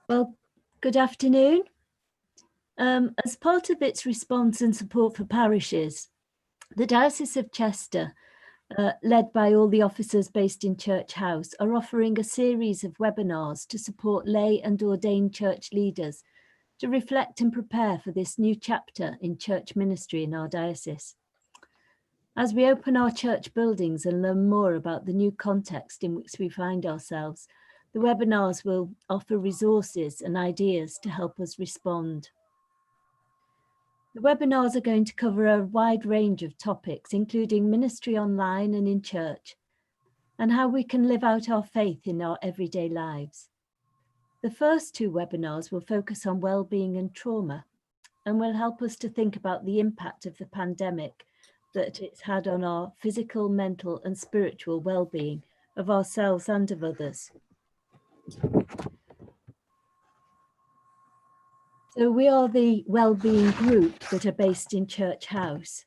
Well, good afternoon. As part of its response and support for parishes, the Diocese of Chester, led by all the officers based in Church House, are offering a series of webinars to support lay and ordained church leaders to reflect and prepare for this new chapter in church ministry in our diocese. As we open our church buildings and learn more about the new context in which we find ourselves, the webinars will offer resources and ideas to help us respond. The webinars are going to cover a wide range of topics, including ministry online and in church, and how we can live out our faith in our everyday lives. The first two webinars will focus on well-being and trauma, and will help us to think about the impact of the pandemic that it's had on our physical, mental, and spiritual well-being of ourselves and of others. So we are the Wellbeing group that are based in Church House.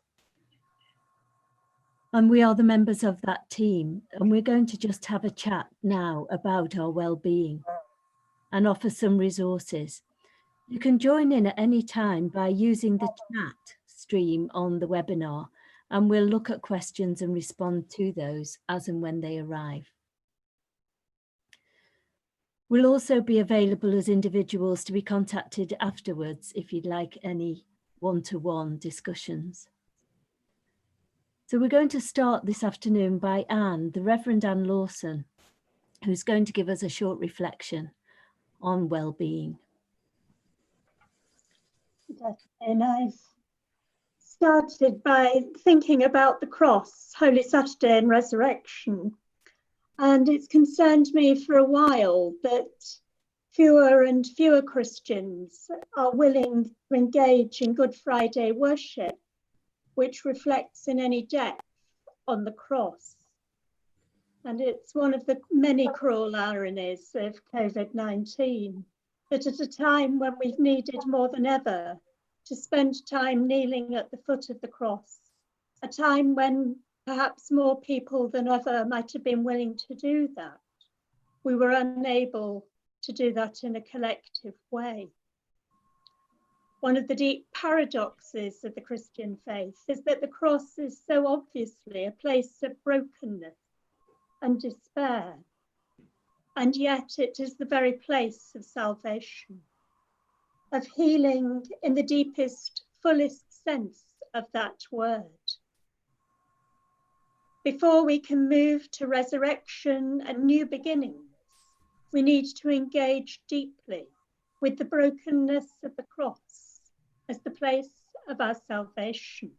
And we are the members of that team. And we're going to just have a chat now about our well-being and offer some resources. You can join in at any time by using the chat stream on the webinar, and we'll look at questions and respond to those as and when they arrive. We'll also be available as individuals to be contacted afterwards if you'd like any one-to-one discussions. So we're going to start this afternoon by Anne, the Reverend Anne Lawson, who's going to give us a short reflection on well-being. And I've started by thinking about the cross, Holy Saturday and Resurrection. And it's concerned me for a while that fewer and fewer Christians are willing to engage in Good Friday worship, which reflects in any depth on the cross. And it's one of the many cruel ironies of COVID-19 that at a time when we've needed more than ever to spend time kneeling at the foot of the cross, a time when perhaps more people than ever might have been willing to do that, we were unable to do that in a collective way. One of the deep paradoxes of the Christian faith is that the cross is so obviously a place of brokenness and despair, and yet it is the very place of salvation, of healing in the deepest, fullest sense of that word. Before we can move to resurrection and new beginnings, we need to engage deeply with the brokenness of the cross as the place of our salvation.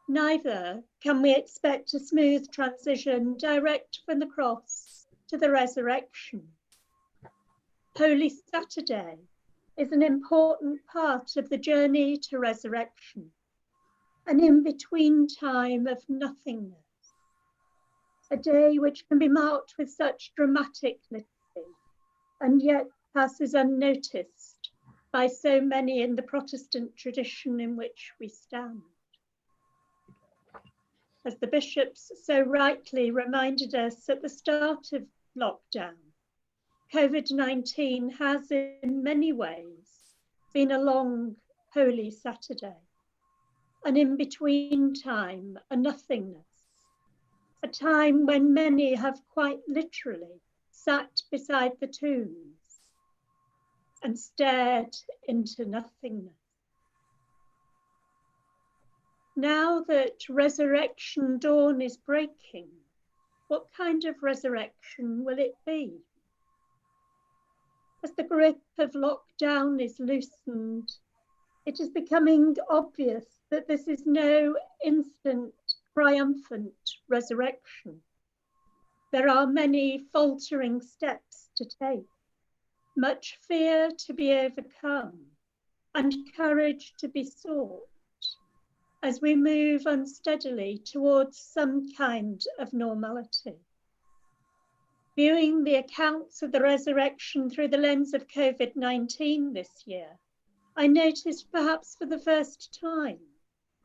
Neither can we expect a smooth transition direct from the cross to the resurrection. Holy Saturday is an important part of the journey to resurrection, an in-between time of nothingness, a day which can be marked with such dramatic liturgy and yet passes unnoticed by so many in the Protestant tradition in which we stand. As the bishops so rightly reminded us at the start of lockdown, COVID-19 has in many ways been a long Holy Saturday, an in-between time, a nothingness, a time when many have quite literally sat beside the tombs and stared into nothingness. Now that resurrection dawn is breaking, what kind of resurrection will it be? As the grip of lockdown is loosened, it is becoming obvious that this is no instant, triumphant resurrection. There are many faltering steps to take, much fear to be overcome, and courage to be sought as we move unsteadily towards some kind of normality. Viewing the accounts of the resurrection through the lens of COVID-19 this year, I noticed perhaps for the first time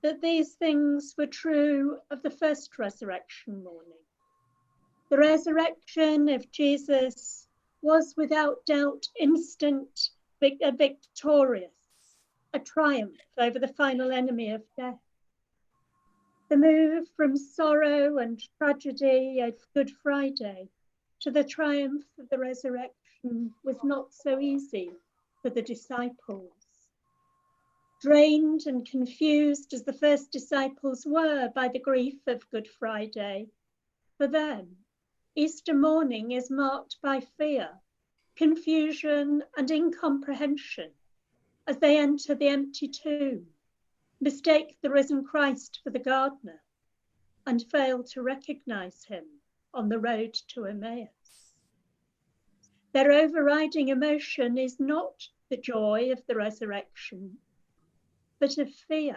that these things were true of the first resurrection morning. The resurrection of Jesus was without doubt instant, victorious, a triumph over the final enemy of death. The move from sorrow and tragedy of Good Friday to the triumph of the resurrection was not so easy for the disciples. Drained and confused as the first disciples were by the grief of Good Friday, for them, Easter morning is marked by fear, confusion, and incomprehension as they enter the empty tomb, mistake the risen Christ for the gardener, and fail to recognize him on the road to Emmaus. Their overriding emotion is not the joy of the resurrection, but of fear.